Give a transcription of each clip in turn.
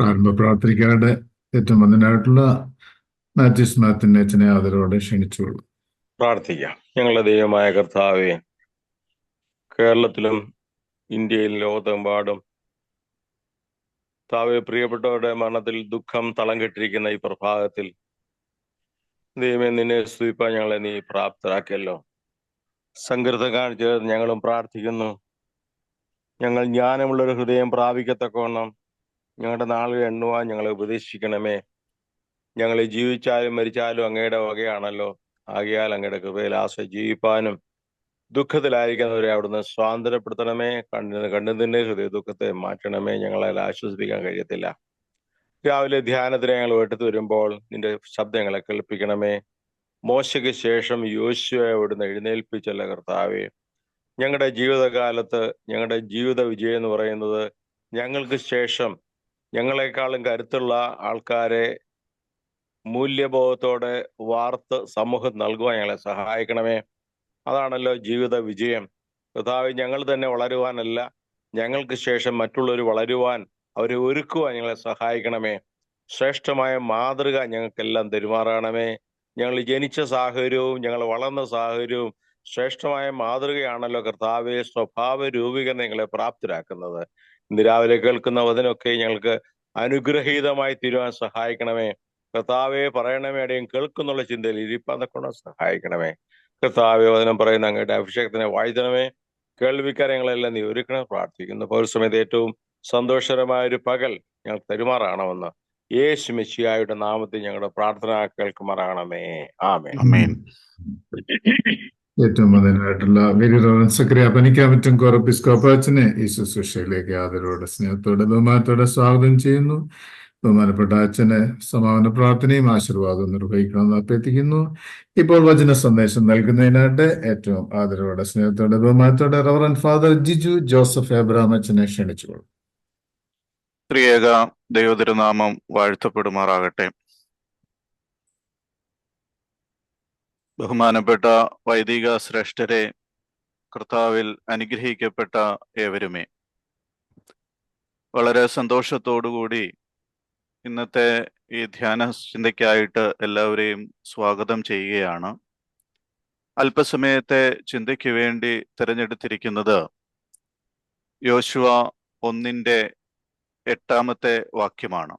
പ്രാരംഭ പ്രാർത്ഥനയ്ക്കായിട്ട് ഏറ്റവും വന്ദനായിട്ടുള്ള മാത്യൂസ് മാത്യു അച്ഛനെ ആദരവോടെ ക്ഷണിച്ചുകൊള്ളു. പ്രാർത്ഥിക്കാം. ഞങ്ങളുടെ ദൈവമായ കർത്താവെ, കേരളത്തിലും ഇന്ത്യയിലും ലോകത്തെമ്പാടും താവെ പ്രിയപ്പെട്ടവരുടെ മരണത്തിൽ ദുഃഖം തളം കെട്ടിരിക്കുന്ന ഈ പ്രഭാതത്തിൽ ദൈവമേ, നിന്നെ സ്തുതിപ്പാൻ ഞങ്ങളെ നീ പ്രാപ്തരാക്കിയല്ലോ. സങ്കീർത്തനം കാണിച്ച് ഞങ്ങളും പ്രാർത്ഥിക്കുന്നു. ഞങ്ങൾ ജ്ഞാനമുള്ളൊരു ഹൃദയം പ്രാപിക്കത്തക്കവണ്ണം ഞങ്ങളുടെ നാളുകൾ എണ്ണുവാൻ ഞങ്ങളെ ഉപദേശിക്കണമേ. ഞങ്ങൾ ജീവിച്ചാലും മരിച്ചാലും അങ്ങയുടെ വകയാണല്ലോ. ആകയാൽ അങ്ങയുടെ കൃപയിൽ ആശ്രയിച്ച് ജീവിപ്പാനും ദുഃഖത്തിലായിരിക്കുന്നവരെ അവിടുന്ന് സ്വാതന്ത്ര്യപ്പെടുത്തണമേ. കണ്ടതിന്റെ ഹൃദയ ദുഃഖത്തെ മാറ്റണമേ. ഞങ്ങളെ ആശ്വസിപ്പിക്കാൻ കഴിയത്തില്ല. രാവിലെ ധ്യാനത്തിന് ഞങ്ങൾ വീട്ടിൽ വരുമ്പോൾ നിന്റെ ശബ്ദങ്ങളെ കേൾപ്പിക്കണമേ. മോശയ്ക്ക് ശേഷം യോശുവയെ അവിടുന്ന് എഴുന്നേൽപ്പിച്ചല്ല കർത്താവേ. ഞങ്ങളുടെ ജീവിതകാലത്ത് ഞങ്ങളുടെ ജീവിത വിജയം എന്ന് പറയുന്നത് ഞങ്ങൾക്ക് ശേഷം ഞങ്ങളെക്കാളും കരുത്തുള്ള ആൾക്കാരെ മൂല്യബോധത്തോടെ വാർത്ത് സമൂഹം നൽകുവാൻ ഞങ്ങളെ സഹായിക്കണമേ. അതാണല്ലോ ജീവിത വിജയം. കർത്താവേ, ഞങ്ങൾ തന്നെ വളരുവാനല്ല, ഞങ്ങൾക്ക് ശേഷം മറ്റുള്ളവർ വളരുവാൻ, അവരെ ഒരുക്കുവാൻ ഞങ്ങളെ സഹായിക്കണമേ. ശ്രേഷ്ഠമായ മാതൃക ഞങ്ങൾക്കെല്ലാം തെരുമാറണമേ. ഞങ്ങൾ ജനിച്ച സാഹചര്യവും ഞങ്ങൾ വളർന്ന സാഹചര്യവും ശ്രേഷ്ഠമായ മാതൃകയാണല്ലോ കർത്താവെ. സ്വഭാവ രൂപീകരണം ഞങ്ങളെ പ്രാപ്തരാക്കുന്നത്. ഇന്ന് രാവിലെ കേൾക്കുന്ന വചനമൊക്കെ ഞങ്ങൾക്ക് അനുഗ്രഹീതമായി തീരുവാൻ സഹായിക്കണമേ. കർത്താവെ, പറയണമേ, അടയും കേൾക്കുന്നുള്ള ചിന്തയിൽ ഇരിപ്പാൻ സഹായിക്കണമേ. കർത്താവെ, വചനം പറയുന്ന അങ്ങയുടെ അഭിഷേകത്തിനെ വാഴ്ത്തണമേ. കേൾവിക്കാരെ ഞങ്ങളെല്ലാം നീ ഒരുക്കണം പ്രാർത്ഥിക്കുന്നു. പൗരസമയത്ത് ഏറ്റവും സന്തോഷകരമായ ഒരു പകൽ ഞങ്ങൾ തെരുമാറാകണമെന്ന് യേശു മെശിഹായുടെ നാമത്തിൽ ഞങ്ങളുടെ പ്രാർത്ഥന കേൾക്കുമാറാകണമേ. ആമേൻ. ഏറ്റവും വന്ദനായിട്ടുള്ള സക്രിയ പനിക്കാമറ്റും കോറപ്പിസ്കോപ്പാച്ചനെ ഈ ശുശ്രൂഷയിലേക്ക് ആദരവോടെ സ്നേഹത്തോടെ ബഹുമാനത്തോടെ സ്വാഗതം ചെയ്യുന്നു. ബഹുമാനപ്പെട്ട അച്ഛനെ സമാപന പ്രാർത്ഥനയും ആശീർവാദവും നിർവഹിക്കണമെന്ന് അഭ്യർത്ഥിക്കുന്നു. ഇപ്പോൾ വചന സന്ദേശം നൽകുന്നതിനായിട്ട് ഏറ്റവും ആദരവോടെ സ്നേഹത്തോടെ ബഹുമാനത്തോടെ reverend father Jiju Joseph Abraham അച്ഛനെ ക്ഷണിച്ചുകൊള്ളു. ത്രിയേക ദൈവതിരുനാമം വാഴ്ത്തപ്പെടുമാറാകട്ടെ. ബഹുമാനപ്പെട്ട വൈദിക ശ്രേഷ്ഠരെ, കർത്താവിൽ അനുഗ്രഹിക്കപ്പെട്ട ഏവരുമേ, വളരെ സന്തോഷത്തോടുകൂടി ഇന്നത്തെ ഈ ധ്യാന ചിന്തയ്ക്കായിട്ട് എല്ലാവരെയും സ്വാഗതം ചെയ്യുകയാണ്. അല്പസമയത്തെ ചിന്തയ്ക്ക് വേണ്ടി തിരഞ്ഞെടുത്തിരിക്കുന്നത് യോശുവ 1:8 വാക്യമാണ്.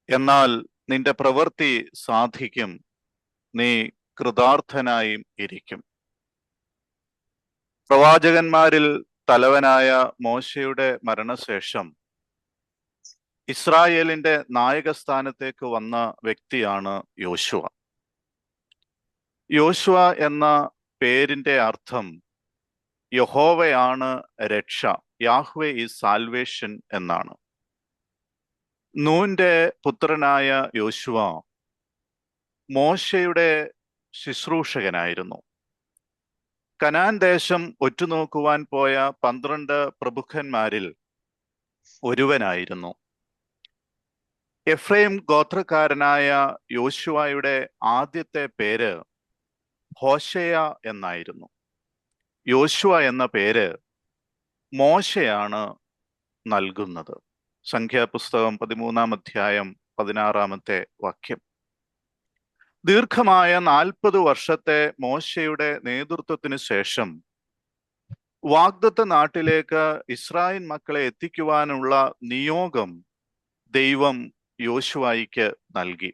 എന്നാൽ നിന്റെ പ്രവൃത്തി സാധിക്കും, നീ കൃതാർത്ഥനായും ഇരിക്കും. പ്രവാചകന്മാരിൽ തലവനായ മോശയുടെ മരണശേഷം ഇസ്രായേലിന്റെ നായകസ്ഥാനത്തേക്ക് വന്ന വ്യക്തിയാണ് യോശുവ. യോശുവ എന്ന പേരിന്റെ അർത്ഥം യഹോവയാണ് രക്ഷ, യാഹ്വേ ഈസ് സാൽവേഷൻ എന്നാണ്. നൂന്റെ പുത്രനായ യോശുവ മോശയുടെ ശുശ്രൂഷകനായിരുന്നു. കനാൻ ദേശം ഒറ്റുനോക്കുവാൻ പോയ 12 പ്രഭുക്കന്മാരിൽ ഒരുവനായിരുന്നു. എഫ്രൈം ഗോത്രക്കാരനായ യോശുവയുടെ ആദ്യത്തെ പേര് ഹോശയ എന്നായിരുന്നു. യോശുവ എന്ന പേര് മോശയാണ് നൽകുന്നത്. സംഖ്യാപുസ്തകം 13-16 വാക്യം. ദീർഘമായ 40 വർഷത്തെ മോശയുടെ നേതൃത്വത്തിന് ശേഷം വാഗ്ദത്ത നാട്ടിലേക്ക് ഇസ്രായേൽ മക്കളെ എത്തിക്കുവാനുള്ള നിയോഗം ദൈവം യോശുവയ്ക്ക് നൽകി.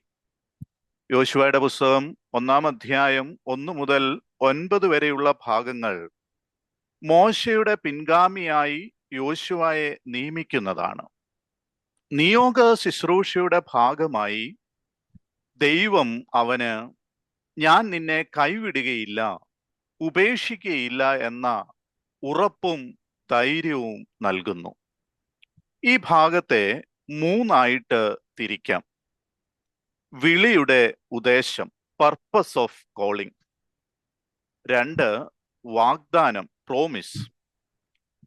യോശുവയുടെ പുസ്തകം 1 മുതൽ 9 വരെയുള്ള ഭാഗങ്ങൾ മോശയുടെ പിൻഗാമിയായി യോശുവയെ നിയമിക്കുന്നതാണ്. നിയോഗ ശുശ്രൂഷയുടെ ഭാഗമായി ദൈവം അവന് ഞാൻ നിന്നെ കൈവിടുകയില്ല, ഉപേക്ഷിക്കുകയില്ല എന്ന ഉറപ്പും ധൈര്യവും നൽകുന്നു. ഈ ഭാഗത്തെ 3 തിരിക്കാം. വിളിയുടെ ഉദ്ദേശം, പർപ്പസ് ഓഫ് കോളിംഗ്. 2 വാഗ്ദാനം, പ്രോമിസ്.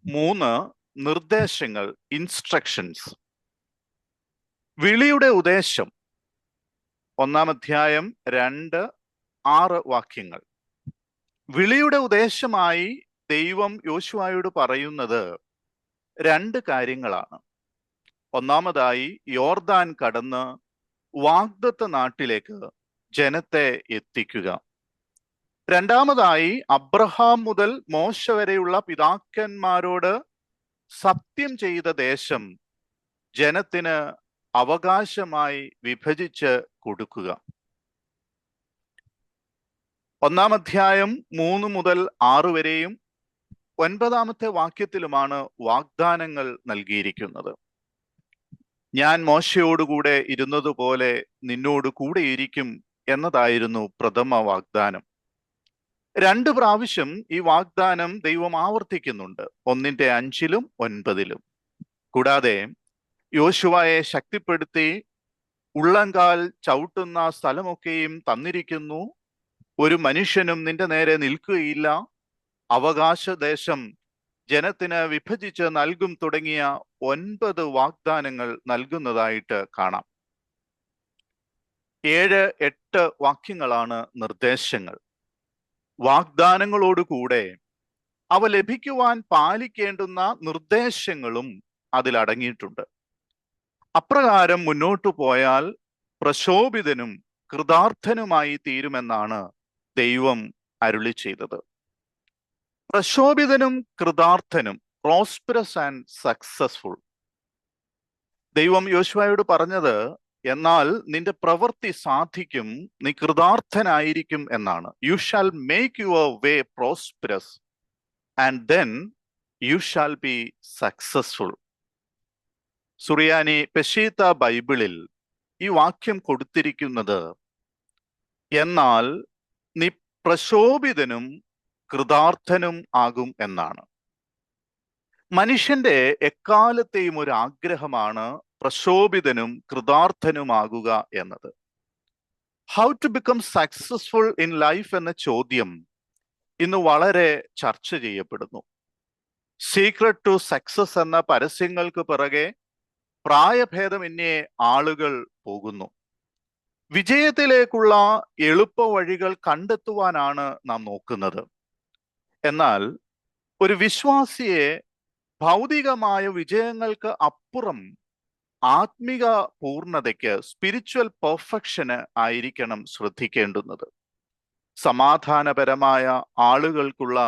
3 നിർദ്ദേശങ്ങൾ, ഇൻസ്ട്രക്ഷൻസ്. വിളിയുടെ ഉദ്ദേശം 1:2-6 വാക്യങ്ങൾ. വിളിയുടെ ഉദ്ദേശമായി ദൈവം യോശുവയോട് പറയുന്നത് 2 കാര്യങ്ങളാണ്. ഒന്നാമതായി യോർദാൻ കടന്ന് വാഗ്ദത്ത നാട്ടിലേക്ക് ജനത്തെ എത്തിക്കുക. രണ്ടാമതായി അബ്രഹാം മുതൽ മോശ വരെയുള്ള പിതാക്കന്മാരോട് സത്യം ചെയ്ത ദേശം ജനത്തിന് അവകാശമായി വിഭജിച്ച് കൊടുക്കുക. 1-ാം അധ്യായം 3 മുതൽ 6 വരെയും 9-ാമത്തെ വാക്യത്തിലുമാണ് വാഗ്ദാനങ്ങൾ നൽകിയിരിക്കുന്നത്. ഞാൻ മോശയോടുകൂടെ ഇരുന്നതുപോലെ നിന്നോട് കൂടെ ഇരിക്കും എന്നതായിരുന്നു പ്രഥമ വാഗ്ദാനം. 2 പ്രാവശ്യം ഈ വാഗ്ദാനം ദൈവം ആവർത്തിക്കുന്നുണ്ട്, 1-5-ലും 9-ലും. കൂടാതെ യോശുവയെ ശക്തിപ്പെടുത്തി ഉള്ളങ്കാൽ ചവിട്ടുന്ന സ്ഥലമൊക്കെയും തന്നിരിക്കുന്നു, ഒരു മനുഷ്യനും നിന്റെ നേരെ നിൽക്കുകയില്ല, അവകാശദേശം ജനത്തിന് വിഭജിച്ച് നൽകും തുടങ്ങിയ 9 വാഗ്ദാനങ്ങൾ നൽകുന്നതായിട്ട് കാണാം. 7-8 വാക്യങ്ങളാണ് നിർദ്ദേശങ്ങൾ. വാഗ്ദാനങ്ങളോടുകൂടെ അവ ലഭിക്കുവാൻ പാലിക്കേണ്ടുന്ന നിർദ്ദേശങ്ങളും അതിലടങ്ങിയിട്ടുണ്ട്. അപ്രകാരം മുന്നോട്ടു പോയാൽ പ്രശോഭിതനും കൃതാർത്ഥനുമായി തീരുമെന്നാണ് ദൈവം അരുളി ചെയ്തത്. പ്രശോഭിതനും കൃതാർത്ഥനും, പ്രോസ്പെറസ് ആൻഡ് സക്സസ്ഫുൾ. ദൈവം യോശുവയോട് പറഞ്ഞത്, എന്നാൽ നിന്റെ പ്രവൃത്തി സാധിക്കും, നീ കൃതാർത്ഥനായിരിക്കും എന്നാണ്. You shall make your way prosperous and then you shall be successful. Suriyani Peshitta ബൈബിളിൽ ഈ വാക്യം കൊടുത്തിരിക്കുന്നത്, എന്നാൽ നീ പ്രശോഭിതനും കൃതാർത്ഥനും ആകും എന്നാണ്. മനുഷ്യന്റെ എക്കാലത്തെയും ഒരു ആഗ്രഹമാണ് പ്രശോഭിതനും കൃതാർത്ഥനുമാകുക എന്നത്. How to become successful in life എന്ന ചോദ്യം ഇന്ന് വളരെ ചർച്ച ചെയ്യപ്പെടുന്നു. സീക്രട്ട് ടു സക്സസ് എന്ന പരസ്യങ്ങൾക്ക് പിറകെ പ്രായഭേദമന്യേ ആളുകൾ പോകുന്നു. വിജയത്തിലേക്കുള്ള എളുപ്പ വഴികൾ കണ്ടെത്തുവാനാണ് നാം നോക്കുന്നത്. എന്നാൽ ഒരു വിശ്വാസിയെ ഭൗതികമായ വിജയങ്ങൾക്ക് അപ്പുറം ആത്മിക പൂർണ്ണതയ്ക്ക്, സ്പിരിച്വൽ പെർഫെക്ഷന് ആയിരിക്കണം ശ്രദ്ധിക്കേണ്ടുന്നത്. സമാധാനപരമായ ആളുകൾക്കുള്ള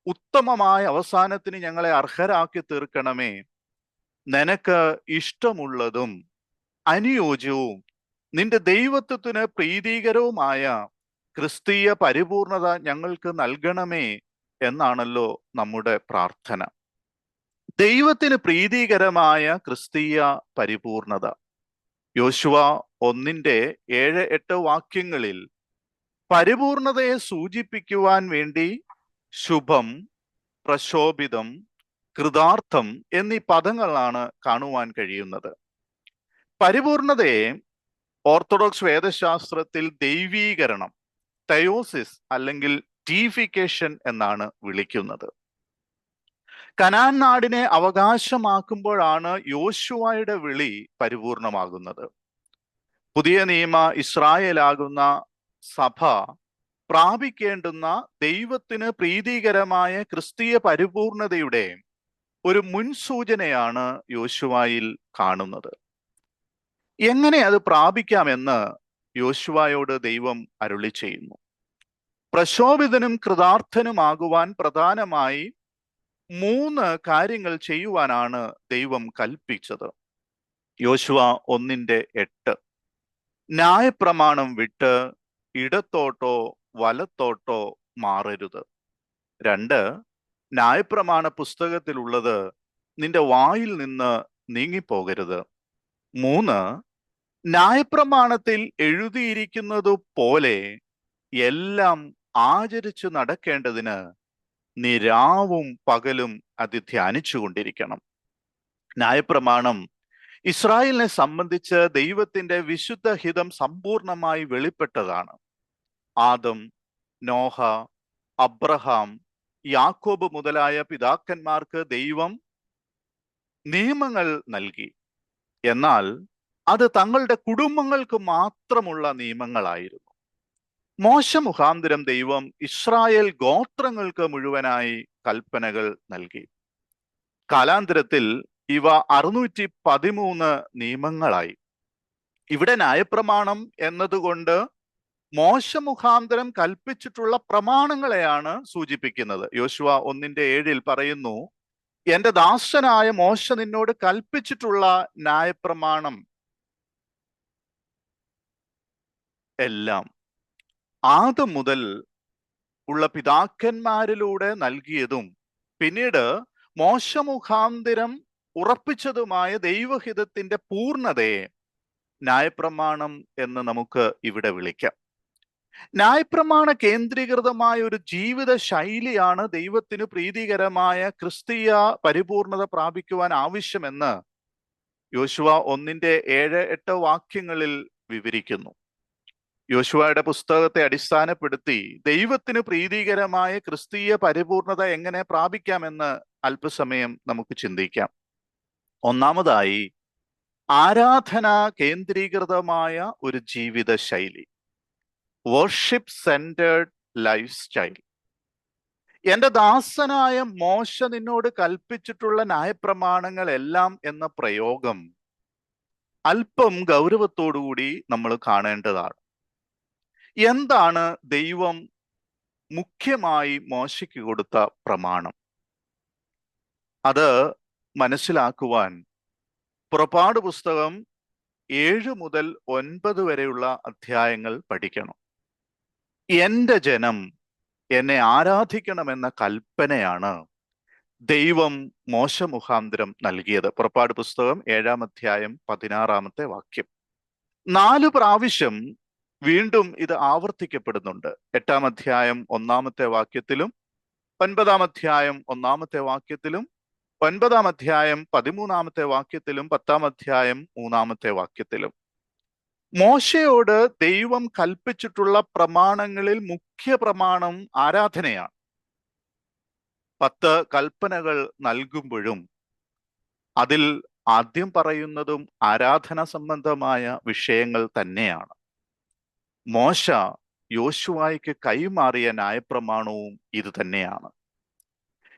ഉത്തമമായ അവസാനത്തിന് ഞങ്ങളെ അർഹരാക്കി തീർക്കണമേ. നിനക്ക് ഇഷ്ടമുള്ളതും അനുയോജ്യവും നിന്റെ ദൈവത്വത്തിന് പ്രീതികരവുമായ ക്രിസ്തീയ പരിപൂർണത ഞങ്ങൾക്ക് നൽകണമേ എന്നാണല്ലോ നമ്മുടെ പ്രാർത്ഥന. ദൈവത്തിന് പ്രീതികരമായ ക്രിസ്തീയ പരിപൂർണത യോശുവ 1-7-8 വാക്യങ്ങളിൽ പരിപൂർണതയെ സൂചിപ്പിക്കുവാൻ വേണ്ടി ശുഭം, പ്രശോഭിതം, കൃതാർത്ഥം എന്നീ പദങ്ങളാണ് കാണുവാൻ കഴിയുന്നത്. പരിപൂർണതയെ ഓർത്തഡോക്സ് വേദശാസ്ത്രത്തിൽ ദൈവീകരണം, തയോസിസ് അല്ലെങ്കിൽ ഡീഫിക്കേഷൻ എന്നാണ് വിളിക്കുന്നത്. കനാൻ നാടിനെ അവകാശമാക്കുമ്പോഴാണ് യോശുവയുടെ വിളി പരിപൂർണമാകുന്നത്. പുതിയ നിയമ ഇസ്രായേലാകുന്ന സഭ പ്രാപിക്കേണ്ടുന്ന ദൈവത്തിന് പ്രീതികരമായ ക്രിസ്തീയ പരിപൂർണതയുടെ ഒരു മുൻസൂചനയാണ് യോശുവയിൽ കാണുന്നത്. എങ്ങനെ അത് പ്രാപിക്കാമെന്ന് യോശുവയോട് ദൈവം അരുളി ചെയ്യുന്നു. പ്രശോഭിതനും കൃതാർത്ഥനുമാകുവാൻ പ്രധാനമായി 3 കാര്യങ്ങൾ ചെയ്യുവാനാണ് ദൈവം കൽപ്പിച്ചത്. യോശുവ 1-8 ന്യായപ്രമാണം വിട്ട് ഇടത്തോട്ടോ വലത്തോട്ടോ മാറരുത്. 2 ന്യായപ്രമാണ പുസ്തകത്തിലുള്ളത് നിന്റെ വായിൽ നിന്ന് നീങ്ങിപ്പോകരുത്. 3 ന്യായപ്രമാണത്തിൽ എഴുതിയിരിക്കുന്നത് പോലെ എല്ലാം ആചരിച്ചു നടക്കേണ്ടതിന് നീ രാവും പകലും അത് ധ്യാനിച്ചു കൊണ്ടിരിക്കണം. ന്യായപ്രമാണം ഇസ്രായേലിനെ സംബന്ധിച്ച് ദൈവത്തിന്റെ വിശുദ്ധ ഹിതം സമ്പൂർണമായി വെളിപ്പെട്ടതാണ്. ആദം, നോഹ, അബ്രഹാം, യാക്കോബ് മുതലായ പിതാക്കന്മാർക്ക് ദൈവം നിയമങ്ങൾ നൽകി. എന്നാൽ അത് തങ്ങളുടെ കുടുംബങ്ങൾക്ക് മാത്രമുള്ള നിയമങ്ങളായിരുന്നു. മോശ മുഖാന്തരം ദൈവം ഇസ്രായേൽ ഗോത്രങ്ങൾക്ക് മുഴുവനായി കൽപ്പനകൾ നൽകി. കാലാന്തരത്തിൽ ഇവ 613 നിയമങ്ങളായി. ഇവിടെ ന്യായപ്രമാണം എന്നതുകൊണ്ട് മോശ മുഖാന്തരം കൽപ്പിച്ചിട്ടുള്ള പ്രമാണങ്ങളെയാണ് സൂചിപ്പിക്കുന്നത്. യോശുവ 1:7 പറയുന്നു, എന്റെ ദാസനായ മോശ നിന്നോട് കൽപ്പിച്ചിട്ടുള്ള ന്യായപ്രമാണം എല്ലാം ആദ്യം മുതൽ ഉള്ള പിതാക്കന്മാരിലൂടെ നൽകിയതും പിന്നീട് മോശ മുഖാന്തരം ഉറപ്പിച്ചതുമായ ദൈവഹിതത്തിന്റെ പൂർണ്ണതയെ ന്യായപ്രമാണം എന്ന് നമുക്ക് ഇവിടെ വിളിക്കാം. ന്യായപ്രമാണ കേന്ദ്രീകൃതമായ ഒരു ജീവിത ശൈലിയാണ് ദൈവത്തിന് പ്രീതികരമായ ക്രിസ്തീയ പരിപൂർണത പ്രാപിക്കുവാൻ ആവശ്യമെന്ന് യോശുവ 1:7-8 വാക്യങ്ങളിൽ വിവരിക്കുന്നു. യോശുവയുടെ പുസ്തകത്തെ അടിസ്ഥാനപ്പെടുത്തി ദൈവത്തിന് പ്രീതികരമായ ക്രിസ്തീയ പരിപൂർണത എങ്ങനെ പ്രാപിക്കാമെന്ന് അല്പസമയം നമുക്ക് ചിന്തിക്കാം. ഒന്നാമതായി, ആരാധന കേന്ദ്രീകൃതമായ ഒരു ജീവിത ശൈലി, വർഷിപ്പ് സെന്റേർഡ് ലൈഫ് സ്റ്റൈൽ. എന്റെ ദാസനായ മോശ നിന്നോട് കൽപ്പിച്ചിട്ടുള്ള ന്യായപ്രമാണങ്ങൾ എല്ലാം എന്ന പ്രയോഗം അല്പം ഗൗരവത്തോടുകൂടി നമ്മൾ കാണേണ്ടതാണ്. എന്താണ് ദൈവം മുഖ്യമായി മോശയ്ക്ക് കൊടുത്ത പ്രമാണം? അത് മനസ്സിലാക്കുവാൻ പുറപ്പാട് പുസ്തകം 7 മുതൽ 9 വരെയുള്ള അധ്യായങ്ങൾ പഠിക്കണം. എന്റെ ജനം എന്നെ ആരാധിക്കണമെന്ന കൽപ്പനയാണ് ദൈവം മോശ മുഖാന്തരം നൽകിയത്. പുറപ്പാട് പുസ്തകം 7-ാം അധ്യായം 16-ാമത്തെ വാക്യം. 4 പ്രാവശ്യം വീണ്ടും ഇത് ആവർത്തിക്കപ്പെടുന്നുണ്ട്. 8-ാം അധ്യായം 1-ാമത്തെ വാക്യത്തിലും 9-ാം അധ്യായം 1-ാമത്തെ വാക്യത്തിലും 9-ാം അധ്യായം 13-ാമത്തെ വാക്യത്തിലും 10-ാം അധ്യായം 3-ാമത്തെ വാക്യത്തിലും. മോശയോട് ദൈവം കൽപ്പിച്ചിട്ടുള്ള പ്രമാണങ്ങളിൽ മുഖ്യ പ്രമാണം ആരാധനയാണ്. 10 കൽപ്പനകൾ നൽകുമ്പോഴും അതിൽ ആദ്യം പറയുന്നതും ആരാധന സംബന്ധമായ വിഷയങ്ങൾ തന്നെയാണ്. മോശ യോശുവായ്ക്ക് കൈമാറിയ ന്യായപ്രമാണവും ഇത് തന്നെയാണ്.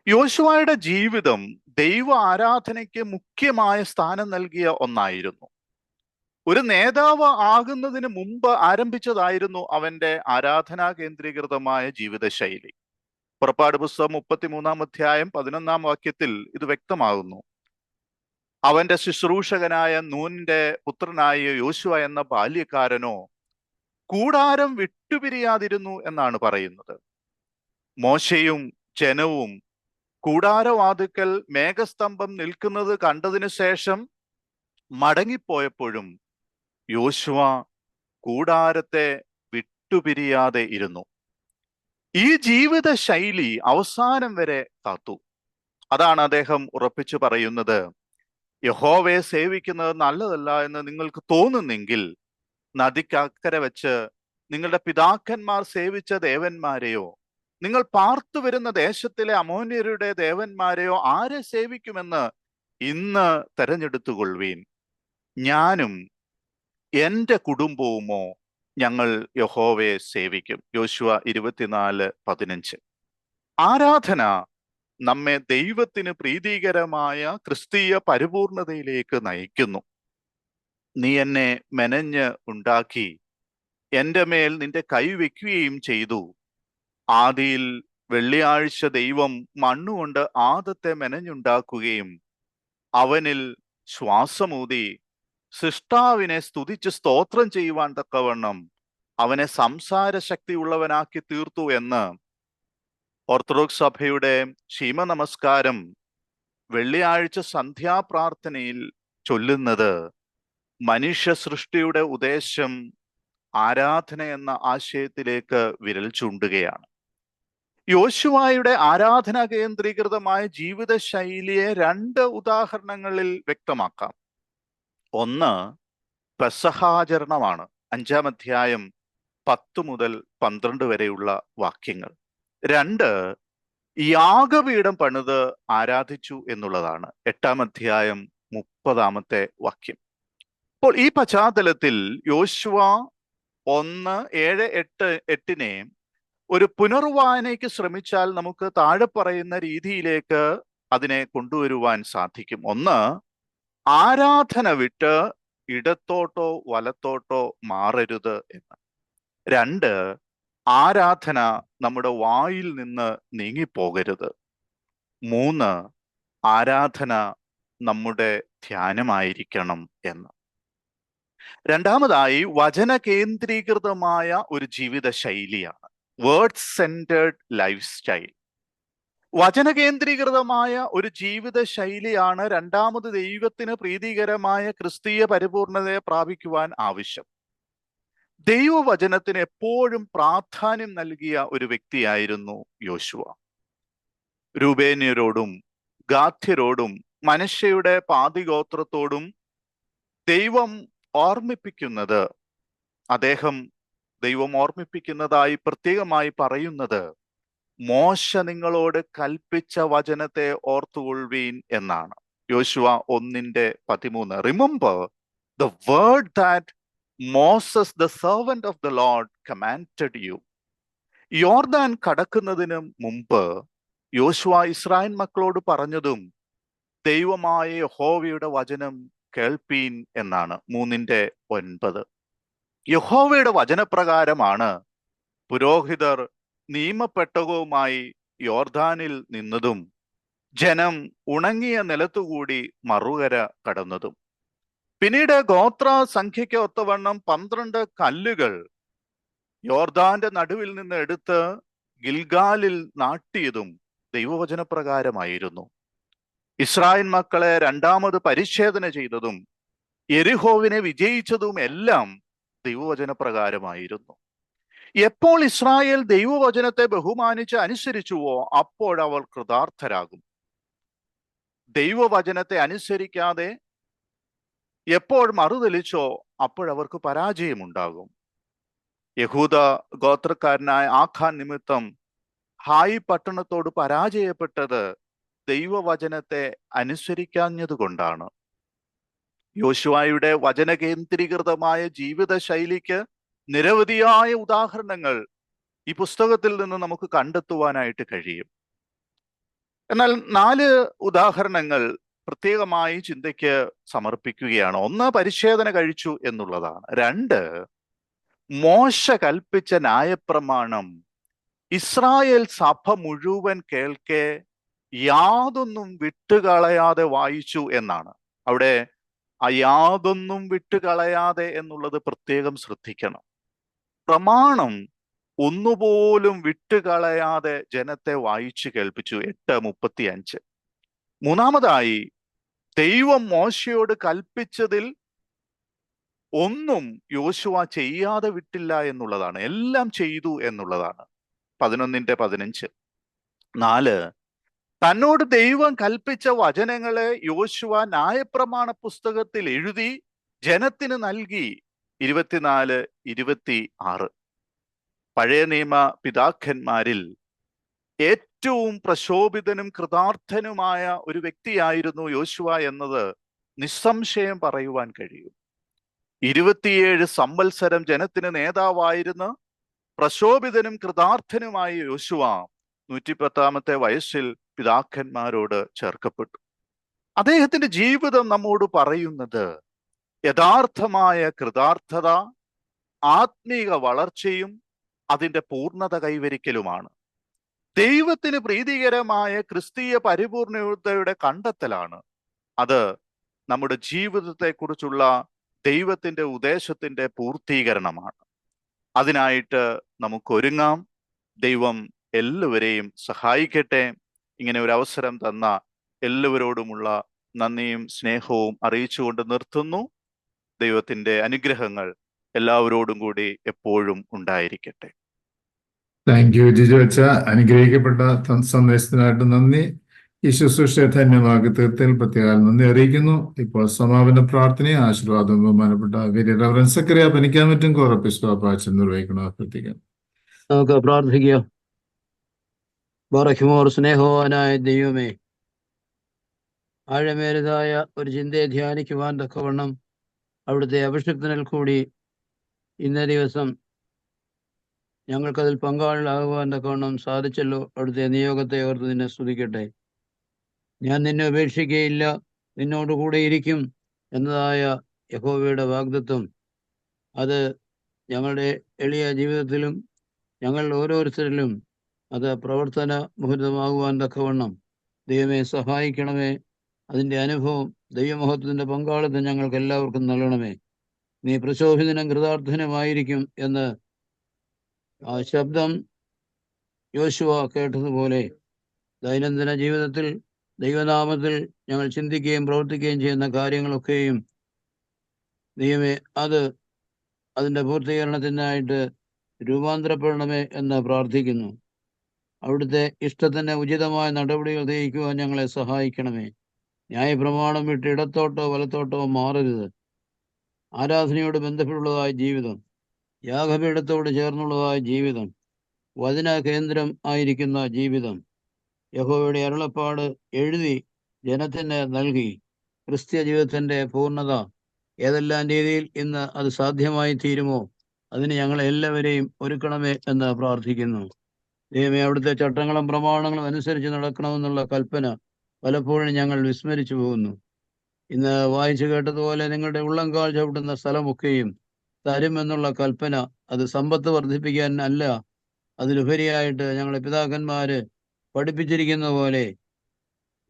യോശുവയുടെ ജീവിതം ദൈവ ആരാധനയ്ക്ക് മുഖ്യമായ സ്ഥാനം നൽകിയ ഒന്നായിരുന്നു. ഒരു നേതാവ് ആകുന്നതിന് മുമ്പ് ആരംഭിച്ചതായിരുന്നു അവന്റെ ആരാധനാ കേന്ദ്രീകൃതമായ ജീവിതശൈലി. പുറപ്പാട് പുസ്തകം 33-ാം അധ്യായം 11-ാം വാക്യത്തിൽ ഇത് വ്യക്തമാകുന്നു. അവന്റെ ശുശ്രൂഷകനായ നൂനിന്റെ പുത്രനായ യോശുവ എന്ന ബാല്യക്കാരനോ കൂടാരം വിട്ടുപിരിയാതിരുന്നു എന്നാണ് പറയുന്നത്. മോശയും ജനവും കൂടാരവാതിക്കൽ മേഘസ്തംഭം നിൽക്കുന്നത് കണ്ടതിനു ശേഷം മടങ്ങിപ്പോയപ്പോഴും യോശുവ കൂടാരത്തെ വിട്ടുപിരിയാതെ ഇരുന്നു. ഈ ജീവിത ശൈലി അവസാനം വരെ കാത്തു. അതാണ് അദ്ദേഹം ഉറപ്പിച്ചു പറയുന്നത്, യഹോവയെ സേവിക്കുന്നത് നല്ലതല്ല എന്ന് നിങ്ങൾക്ക് തോന്നുന്നെങ്കിൽ നദിക്കക്കരെ വെച്ച് നിങ്ങളുടെ പിതാക്കന്മാർ സേവിച്ച ദേവന്മാരെയോ നിങ്ങൾ പാർത്തു വരുന്ന ദേശത്തിലെ അമോന്യരുടെ ദേവന്മാരെയോ ആരെ സേവിക്കുമെന്ന് ഇന്ന് തെരഞ്ഞെടുത്തുകൊള്ളുവീൻ. ഞാനും എൻ്റെ കുടുംബവുമോ ഞങ്ങൾ യഹോവയെ സേവിക്കും. യോശുവ 24:15. ആരാധന നമ്മെ ദൈവത്തിന് പ്രീതികരമായ ക്രിസ്തീയ പരിപൂർണതയിലേക്ക് നയിക്കുന്നു. നീ എന്നെ മെനഞ്ഞ് ഉണ്ടാക്കി എൻ്റെ മേൽ നിന്റെ കൈ വയ്ക്കുകയും ചെയ്തു. ആദിയിൽ വെള്ളിയാഴ്ച ദൈവം മണ്ണുകൊണ്ട് ആദത്തെ മെനഞ്ഞുണ്ടാക്കുകയും അവനിൽ ശ്വാസമൂതി സൃഷ്ടാവിനെ സ്തുതിച്ച് സ്തോത്രം ചെയ്യുവാൻ തക്കവണ്ണം അവനെ സംസാര ശക്തിയുള്ളവനാക്കി തീർത്തു എന്ന് ഓർത്തഡോക്സ് സഭയുടെ ശീമ നമസ്കാരം വെള്ളിയാഴ്ച സന്ധ്യാപ്രാർത്ഥനയിൽ ചൊല്ലുന്നത് മനുഷ്യ സൃഷ്ടിയുടെ ഉദ്ദേശം ആരാധന എന്ന ആശയത്തിലേക്ക് വിരൽ ചൂണ്ടുകയാണ്. യോശുവയുടെ ആരാധനാ കേന്ദ്രീകൃതമായ ജീവിത ശൈലിയെ 2 ഉദാഹരണങ്ങളിൽ വ്യക്തമാക്കാം. ഒന്ന് പെസഹാചരണമാണ്, 5-ാം അധ്യായം 10 മുതൽ 12 വരെയുള്ള വാക്യങ്ങൾ. 2 യാഗപീഠം പണിത് ആരാധിച്ചു എന്നുള്ളതാണ്, 8-ാം അധ്യായം 30-ാമത്തെ വാക്യം. അപ്പോൾ ഈ പശ്ചാത്തലത്തിൽ യോശുവ 1:7-8 ഒരു പുനർവായനയ്ക്ക് ശ്രമിച്ചാൽ നമുക്ക് താഴെ പറയുന്ന രീതിയിലേക്ക് അതിനെ കൊണ്ടുവരുവാൻ സാധിക്കും. ഒന്ന്, ആരാധന വിട്ട് ഇടത്തോട്ടോ വലത്തോട്ടോ മാറരുത് എന്ന്. രണ്ട്, ആരാധന നമ്മുടെ വായിൽ നിന്ന് നീങ്ങിപ്പോകരുത്. മൂന്ന്, ആരാധന നമ്മുടെ ധ്യാനമായിരിക്കണം എന്ന്. രണ്ടാമതായി, വചന കേന്ദ്രീകൃതമായ ഒരു ജീവിത ശൈലിയാണ്, വേർഡ് സെന്റേർഡ് ലൈഫ് സ്റ്റൈൽ. വചന കേന്ദ്രീകൃതമായ ഒരു ജീവിത ശൈലിയാണ് രണ്ടാമത് ദൈവത്തിന് പ്രീതികരമായ ക്രിസ്തീയ പരിപൂർണതയെ പ്രാപിക്കുവാൻ ആവശ്യം. ദൈവവചനത്തിന് എപ്പോഴും പ്രാധാന്യം നൽകിയ ഒരു വ്യക്തിയായിരുന്നു യോശുവ. രൂബേന്യരോടും ഗാദ്യരോടും മനശ്ശയുടെ പാതിഗോത്രത്തോടും ദൈവം ഓർമ്മിപ്പിക്കുന്നത്, ദൈവം ഓർമ്മിപ്പിക്കുന്നതായി പ്രത്യേകമായി പറയുന്നത്, മോശ നിങ്ങളോട് കൽപ്പിച്ച വചനത്തെ ഓർത്തുകൊള്ളുവീൻ എന്നാണ്. യോശുവ 1:13. Remember the word that Moses the servant of the lord commanded you. യോർദാൻ കടക്കുന്നതിന് മുമ്പ് യോശുവ ഇസ്രായേൽ മക്കളോട് പറഞ്ഞതും ദൈവമായ യഹോവയുടെ വചനം കേൾപ്പീൻ എന്നാണ്. 3:9. യഹോവയുടെ വചനപ്രകാരമാണ് പുരോഹിതർ നിയമപ്പെട്ടകവുമായി യോർദാനിൽ നിന്നതും ജനം ഉണങ്ങിയ നിലത്തുകൂടി മറുകര കടന്നതും. പിന്നീട് ഗോത്ര സംഖ്യയ്ക്ക് ഒത്തവണ്ണം 12 കല്ലുകൾ യോർദാന്റെ നടുവിൽ നിന്ന് എടുത്ത് ഗിൽഗാലിൽ നാട്ടിയതും ദൈവവചനപ്രകാരമായിരുന്നു. ഇസ്രായേൽ മക്കളെ രണ്ടാമത് പരിച്ഛേദന ചെയ്തതും യെരിഹോവിനെ വിജയിച്ചതും എല്ലാം ദൈവവചനപ്രകാരമായിരുന്നു. എപ്പോൾ ഇസ്രായേൽ ദൈവവചനത്തെ ബഹുമാനിച്ച് അനുസരിച്ചുവോ അപ്പോഴവർ കൃതാർത്ഥരാകും. ദൈവവചനത്തെ അനുസരിക്കാതെ എപ്പോൾ മറുതലിച്ചോ അപ്പോഴവർക്ക് പരാജയമുണ്ടാകും. യഹൂദ ഗോത്രക്കാരനായ ആഖാൻ നിമിത്തം ഹായി പട്ടണത്തോട് പരാജയപ്പെട്ടത് ദൈവവചനത്തെ അനുസരിക്കാഞ്ഞതുകൊണ്ടാണ്. യോശുവയുടെ വചന കേന്ദ്രീകൃതമായ ജീവിത ശൈലിക്ക് നിരവധിയായ ഉദാഹരണങ്ങൾ ഈ പുസ്തകത്തിൽ നിന്ന് നമുക്ക് കണ്ടെത്തുവാനായിട്ട് കഴിയും. എന്നാൽ 4 ഉദാഹരണങ്ങൾ പ്രത്യേകമായി ചിന്തയ്ക്ക് സമർപ്പിക്കുകയാണ്. 1, പരിച്ഛേദന കഴിച്ചു എന്നുള്ളതാണ്. 2, മോശ കൽപ്പിച്ച ന്യായപ്രമാണം ഇസ്രായേൽ സഭ മുഴുവൻ കേൾക്കെ യാതൊന്നും വിട്ടുകളയാതെ വായിച്ചു എന്നാണ്. അവിടെ ആ യാതൊന്നും വിട്ടുകളയാതെ എന്നുള്ളത് പ്രത്യേകം ശ്രദ്ധിക്കണം. പ്രമാണം ഒന്നുപോലും വിട്ടുകളയാതെ ജനത്തെ വായിച്ചു കേൾപ്പിച്ചു. 8:35. മൂന്നാമതായി, ദൈവം മോശയോട് കൽപ്പിച്ചതിൽ ഒന്നും യോശുവ ചെയ്യാതെ വിട്ടില്ല എന്നുള്ളതാണ്. എല്ലാം ചെയ്തു എന്നുള്ളതാണ്. 11:15. 4, തന്നോട് ദൈവം കൽപ്പിച്ച വചനങ്ങളെ യോശുവ ന്യായപ്രമാണ പുസ്തകത്തിൽ എഴുതി ജനത്തിന് നൽകി. 24-26. പഴയ നിയമ പിതാക്കന്മാരിൽ ഏറ്റവും പ്രശോഭിതനും കൃതാർത്ഥനുമായ ഒരു വ്യക്തിയായിരുന്നു യോശുവ എന്നത് നിസ്സംശയം പറയുവാൻ കഴിയും. 27 സംവത്സരം ജനത്തിന് നേതാവായിരുന്ന പ്രശോഭിതനും കൃതാർത്ഥനുമായ യോശുവ 110-ാമത്തെ വയസ്സിൽ പിതാക്കന്മാരോട് ചേർക്കപ്പെട്ടു. അദ്ദേഹത്തിന്റെ ജീവിതം നമ്മോട് പറയുന്നത് യഥാർത്ഥമായ കൃതാർത്ഥത, ആത്മീക വളർച്ചയും അതിൻ്റെ പൂർണ്ണത കൈവരിക്കലുമാണ്. ദൈവത്തിന് പ്രീതികരമായ ക്രിസ്തീയ പരിപൂർണതയുടെ കണ്ടെത്തലാണ് അത്. നമ്മുടെ ജീവിതത്തെക്കുറിച്ചുള്ള ദൈവത്തിന്റെ ഉദ്ദേശത്തിന്റെ പൂർത്തീകരണമാണ്. അതിനായിട്ട് നമുക്കൊരുങ്ങാം. ദൈവം എല്ലാവരെയും സഹായിക്കട്ടെ. ഇങ്ങനെ ഒരു അവസരം തന്ന എല്ലാവരോടുമുള്ള നന്ദിയും സ്നേഹവും അറിയിച്ചുകൊണ്ട് നിർത്തുന്നു. ദൈവത്തിന്റെ അനുഗ്രഹങ്ങൾ എല്ലാവരോടും കൂടി എപ്പോഴും ഉണ്ടായിരിക്കട്ടെ. താങ്ക് യു ജിജോ അച്ഛ. അനുഗ്രഹിക്കപ്പെട്ട സന്ദേശത്തിനായിട്ട് നന്ദി. ഈ ശുശ്രൂഷയെ ധന്യമാക്കി തീർത്തതിൽ പ്രത്യേകം നന്ദി അറിയിക്കുന്നു. ഇപ്പോൾ സമാപന പ്രാർത്ഥനയും ആശീർവാദവും ബഹുമാനപ്പെട്ട റവറൻ സക്കറിയ പനിക്കാമറ്റും കോറപ്പിസ്കോപ്പ അച്ഛൻ നിർവഹിക്കണം. അഭ്യർത്ഥിക്കാം. നമുക്ക് പ്രാർത്ഥിക്കാം. ബറഖ്മോർ സ്നേഹവാനായ ദൈവമേ, ആഴമേറിയതായ ഒരു ചിന്തയെ ധ്യാനിക്കുവാൻ തക്കവണ്ണം അവിടുത്തെ അഭിഷിക്തനിൽ കൂടി ഇന്നേ ദിവസം ഞങ്ങൾക്കതിൽ പങ്കാളികളാകുവാൻ തക്കവണ്ണം സാധിച്ചല്ലോ. അവിടുത്തെ നിയോഗത്തെ ഓർത്ത് നിന്നെ സ്തുതിക്കട്ടെ. ഞാൻ നിന്നെ ഉപേക്ഷിക്കുകയില്ല, നിന്നോട് കൂടെ ഇരിക്കും എന്നതായ യഹോവയുടെ വാഗ്ദത്വം അത് ഞങ്ങളുടെ എളിയ ജീവിതത്തിലും ഞങ്ങൾ ഓരോരുത്തരിലും അത് പ്രവർത്തന മുഹൂർത്തമാകുവാൻ തക്കവണ്ണം ദൈവമേ സഹായിക്കണമേ. അതിൻ്റെ അനുഭവം ദൈവമഹത്വത്തിൻ്റെ പങ്കാളിത്തം ഞങ്ങൾക്ക് എല്ലാവർക്കും നൽകണമേ. നീ പ്രശോഭിതനും കൃതാർത്ഥനുമായിരിക്കും എന്ന് ആ ശബ്ദം യോശുവ കേട്ടതുപോലെ ദൈനംദിന ജീവിതത്തിൽ ദൈവനാമത്തിൽ ഞങ്ങൾ ചിന്തിക്കുകയും പ്രവർത്തിക്കുകയും ചെയ്യുന്ന കാര്യങ്ങളൊക്കെയും ദൈവമേ അതിൻ്റെ പൂർത്തീകരണത്തിനായിട്ട് രൂപാന്തരപ്പെടണമേ എന്ന് പ്രാർത്ഥിക്കുന്നു. അവിടുത്തെ ഇഷ്ടത്തിന് ഉചിതമായ നടപടികൾ തെളിയിക്കുവാൻ ഞങ്ങളെ സഹായിക്കണമേ. ന്യായപ്രമാണം വിട്ട് ഇടത്തോട്ടോ വലത്തോട്ടോ മാറരുത്. ആരാധനയോട് ബന്ധപ്പെട്ടുള്ളതായ ജീവിതം, യാഗപീഠത്തോട് ചേർന്നുള്ളതായ ജീവിതം, വചന കേന്ദ്രം ആയിരിക്കുന്ന ജീവിതം, യഹോവയുടെ അരുളപ്പാട് എഴുതി ജനത്തിന് നൽകി ക്രിസ്ത്യ ജീവിതത്തിൻ്റെ പൂർണ്ണത ഏതെല്ലാം രീതിയിൽ ഇന്ന് അത് സാധ്യമായി തീരുമോ അതിന് ഞങ്ങളെ എല്ലാവരെയും ഒരുക്കണമേ എന്ന് പ്രാർത്ഥിക്കുന്നു. ദൈവമേ, അവിടുത്തെ ചട്ടങ്ങളും പ്രമാണങ്ങളും അനുസരിച്ച് നടക്കണമെന്നുള്ള കൽപ്പന പലപ്പോഴും ഞങ്ങൾ വിസ്മരിച്ചു പോകുന്നു. ഇന്ന് വായിച്ചു കേട്ടതുപോലെ നിങ്ങളുടെ ഉള്ളംകാൽ ചവിട്ടുന്ന സ്ഥലമൊക്കെയും തരുമെന്നുള്ള കൽപ്പന അത് സമ്പത്ത് വർദ്ധിപ്പിക്കാൻ അല്ല, അതിലുപരിയായിട്ട് ഞങ്ങളെ പിതാക്കന്മാര് പഠിപ്പിച്ചിരിക്കുന്ന പോലെ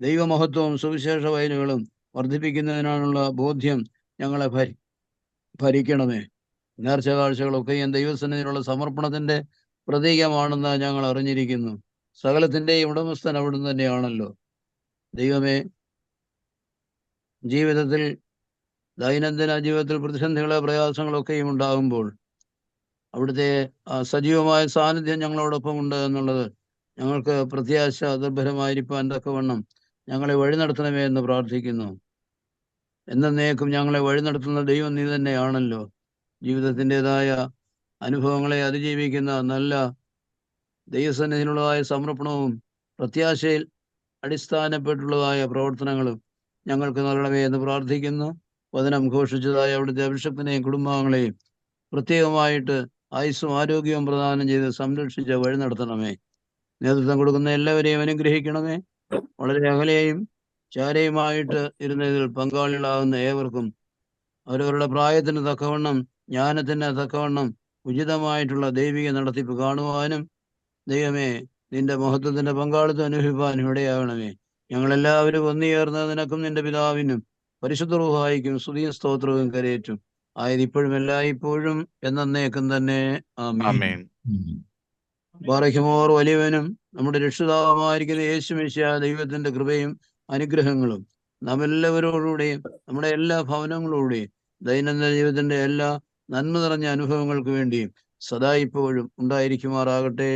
ദൈവമഹത്വവും സുവിശേഷ വയലുകളും വർദ്ധിപ്പിക്കുന്നതിനാണുള്ള ബോധ്യം ഞങ്ങളെ ഭരിക്കണമേ. നേർച്ച കാഴ്ചകളൊക്കെയും ദൈവസന്നിധിയിലുള്ള സമർപ്പണത്തിന്റെ പ്രതീകമാണെന്ന് ഞങ്ങൾ അറിഞ്ഞിരിക്കുന്നു. സകലത്തിൻ്റെയും ഉടമസ്ഥൻ അവിടുന്ന് തന്നെയാണല്ലോ. ദൈവമേ, ജീവിതത്തിൽ ദൈനംദിന ജീവിതത്തിൽ പ്രതിസന്ധികളെ പ്രയാസങ്ങളൊക്കെയും ഉണ്ടാകുമ്പോൾ അവിടുത്തെ സജീവമായ സാന്നിധ്യം ഞങ്ങളോടൊപ്പം ഉണ്ട് എന്നുള്ളത് ഞങ്ങൾക്ക് പ്രത്യാശ ദുർഭരമായിരിക്കാൻ തക്കവണ്ണം ഞങ്ങളെ വഴി നടത്തണമേ എന്ന് പ്രാർത്ഥിക്കുന്നു. എന്നേക്കും ഞങ്ങളെ വഴി നടത്തുന്ന ദൈവം നീ തന്നെയാണല്ലോ. ജീവിതത്തിൻ്റെതായ അനുഭവങ്ങളെ അതിജീവിക്കുന്ന നല്ല ദൈവസന്നിധിയിലുള്ളതായ സമർപ്പണവും പ്രത്യാശയിൽ അടിസ്ഥാനപ്പെട്ടുള്ളതായ പ്രവർത്തനങ്ങളും ഞങ്ങൾക്ക് നൽകണമേ എന്ന് പ്രാർത്ഥിക്കുന്നു. വചനം ഘോഷിച്ചതായ അവിടുത്തെ ബിഷപ്പിനെയും കുടുംബാംഗങ്ങളെയും പ്രത്യേകമായിട്ട് ആയുസ്സും ആരോഗ്യവും പ്രദാനം ചെയ്ത് സംരക്ഷിച്ച് വഴി നടത്തണമേ. നേതൃത്വം കൊടുക്കുന്ന എല്ലാവരെയും അനുഗ്രഹിക്കണമേ. വളരെ അകലെയും ചാരയുമായിട്ട് ഇരുന്നതിൽ പങ്കാളികളാകുന്ന ഏവർക്കും അവരവരുടെ പ്രായത്തിന് തക്കവണ്ണം ജ്ഞാനത്തിന് തക്കവണ്ണം ഉചിതമായിട്ടുള്ള ദൈവിക നടത്തിപ്പ് കാണുവാനും ദൈവമേ നിന്റെ മഹത്വത്തിന്റെ പങ്കാളിത്തം അനുഭവിപ്പാനും ഇടയാകണമേ. ഞങ്ങളെല്ലാവരും ഒന്നുചേർന്ന് നിനക്കും നിന്റെ പിതാവിനും പരിശുദ്ധ റൂഹായിക്കും സ്തുതിയും സ്തോത്രവും കരയേറ്റും ആയത് ഇപ്പോഴും എല്ലായ്പ്പോഴും എന്നേക്കും തന്നെ. ആമേൻ. ബാറയ്ക്കുമോർ വലിയവനും നമ്മുടെ രക്ഷിതാവുമായിരിക്കുന്ന യേശുമിശിഹാ ദൈവത്തിന്റെ കൃപയും അനുഗ്രഹങ്ങളും നാം എല്ലാവരോടുകൂടെയും നമ്മുടെ എല്ലാ ഭവനങ്ങളോടെയും ദൈനംദിന ജീവിതത്തിന്റെ എല്ലാ നന്മ നിറഞ്ഞ അനുഭവങ്ങൾക്ക് വേണ്ടിയും സദാ ഇപ്പോഴും ഉണ്ടായിരിക്കുമാറാകട്ടെ.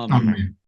ആമേൻ.